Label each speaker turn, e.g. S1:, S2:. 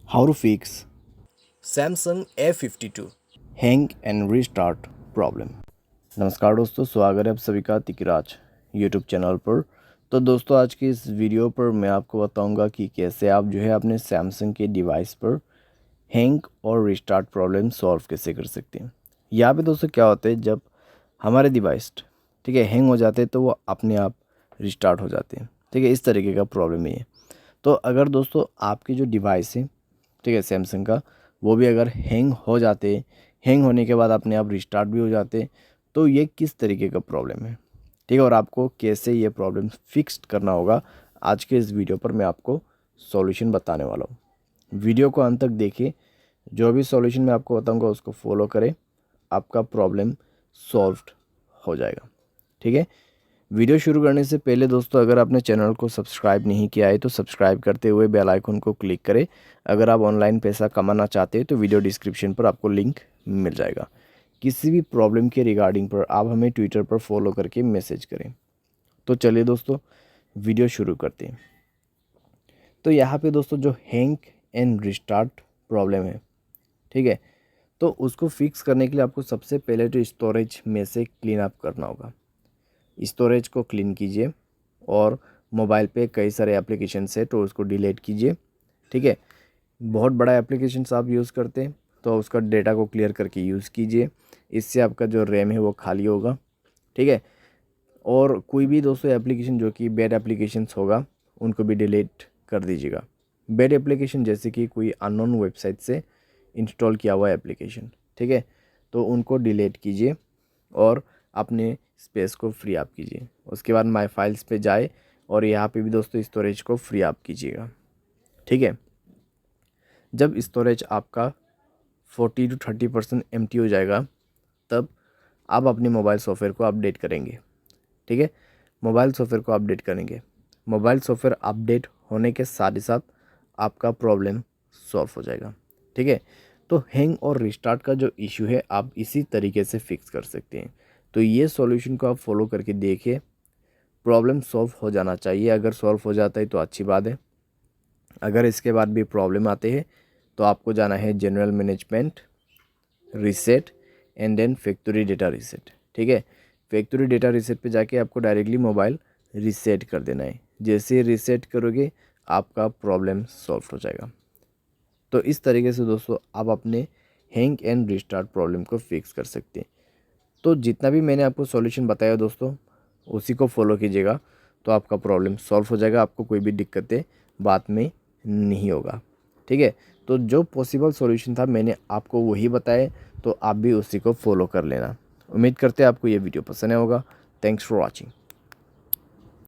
S1: How to fix
S2: Samsung A52।
S1: Hang and restart problem. नमस्कार दोस्तों, स्वागत है आप सभी का तिकराज यूट्यूब चैनल पर। तो दोस्तों, आज की इस वीडियो पर मैं आपको बताऊंगा कि कैसे आप जो है अपने सैमसंग के डिवाइस पर हैंग और रीस्टार्ट प्रॉब्लम सॉल्व कैसे कर सकते हैं। यहाँ पे दोस्तों क्या होता है, जब हमारे डिवाइस ठीक है हैंग हो जाते हैं तो वो अपने आप रिस्टार्ट हो जाते हैं। ठीक है, इस तरीके का प्रॉब्लम है ये। तो अगर दोस्तों आपकी जो डिवाइस है, ठीक है सैमसंग का, वो भी अगर हैंग हो जाते, हैंग होने के बाद अपने आप रिस्टार्ट भी हो जाते, तो ये किस तरीके का प्रॉब्लम है, ठीक है, और आपको कैसे ये प्रॉब्लम फिक्स करना होगा, आज के इस वीडियो पर मैं आपको सॉल्यूशन बताने वाला हूँ। वीडियो को अंत तक देखिए, जो भी सॉल्यूशन मैं आपको बताऊँगा उसको फॉलो करें, आपका प्रॉब्लम सॉल्व्ड हो जाएगा। ठीक है, वीडियो शुरू करने से पहले दोस्तों, अगर आपने चैनल को सब्सक्राइब नहीं किया है तो सब्सक्राइब करते हुए बेल आइकन को क्लिक करें। अगर आप ऑनलाइन पैसा कमाना चाहते हैं तो वीडियो डिस्क्रिप्शन पर आपको लिंक मिल जाएगा। किसी भी प्रॉब्लम के रिगार्डिंग पर आप हमें ट्विटर पर फॉलो करके मैसेज करें। तो चलिए दोस्तों, वीडियो शुरू करते हैं। तो यहाँ पे दोस्तों जो हैंग एंड रिस्टार्ट प्रॉब्लम है, ठीक है, तो उसको फिक्स करने के लिए आपको सबसे पहले तो स्टोरेज में से क्लीन अप करना होगा। स्टोरेज को क्लीन कीजिए और मोबाइल पे कई सारे एप्लीकेशंस है तो उसको डिलीट कीजिए। ठीक है, बहुत बड़ा एप्लीकेशंस आप यूज़ करते हैं तो उसका डेटा को क्लियर करके यूज़ कीजिए। इससे आपका जो रैम है वो खाली होगा। ठीक है, और कोई भी दोस्तों एप्लीकेशन जो कि बैड एप्लीकेशंस होगा उनको भी डिलीट कर दीजिएगा। बैड एप्लीकेशन जैसे कि कोई अननोन वेबसाइट से इंस्टॉल किया हुआ एप्लीकेशन, ठीक है, तो उनको डिलीट कीजिए और अपने स्पेस को फ्री अप कीजिए। उसके बाद माय फाइल्स पे जाए और यहाँ पे भी दोस्तों स्टोरेज को फ्री अप कीजिएगा। ठीक है, जब स्टोरेज आपका 40 to 30% एम्प्टी हो जाएगा, तब आप अपने मोबाइल सॉफ्टवेयर को अपडेट करेंगे। ठीक है, मोबाइल सॉफ्टवेयर को अपडेट करेंगे। मोबाइल सॉफ्टवेयर अपडेट होने के साथ ही साथ आपका प्रॉब्लम सॉल्व हो जाएगा। ठीक है, तो हैंग और रिस्टार्ट का जो इशू है आप इसी तरीके से फिक्स कर सकते हैं। तो ये सॉल्यूशन को आप फॉलो करके देखिए, प्रॉब्लम सॉल्व हो जाना चाहिए। अगर सॉल्व हो जाता है तो अच्छी बात है। अगर इसके बाद भी प्रॉब्लम आते हैं तो आपको जाना है general management, reset and then factory data reset. ठीक है, फैक्ट्री डेटा रीसेट पे जाके आपको डायरेक्टली मोबाइल रीसेट कर देना है। जैसे रीसेट करोगे आपका प्रॉब्लम सॉल्व हो जाएगा। तो इस तरीके से दोस्तों आप अपने हैंग एंड रिस्टार्ट प्रॉब्लम को फिक्स कर सकते हैं। तो जितना भी मैंने आपको सॉल्यूशन बताया दोस्तों, उसी को फॉलो कीजिएगा तो आपका प्रॉब्लम सॉल्व हो जाएगा। आपको कोई भी दिक्कतें बाद में नहीं होगा। ठीक है, तो जो पॉसिबल सॉल्यूशन था मैंने आपको वही बताए, तो आप भी उसी को फॉलो कर लेना। उम्मीद करते हैं आपको ये वीडियो पसंद आया होगा। Thanks for watching.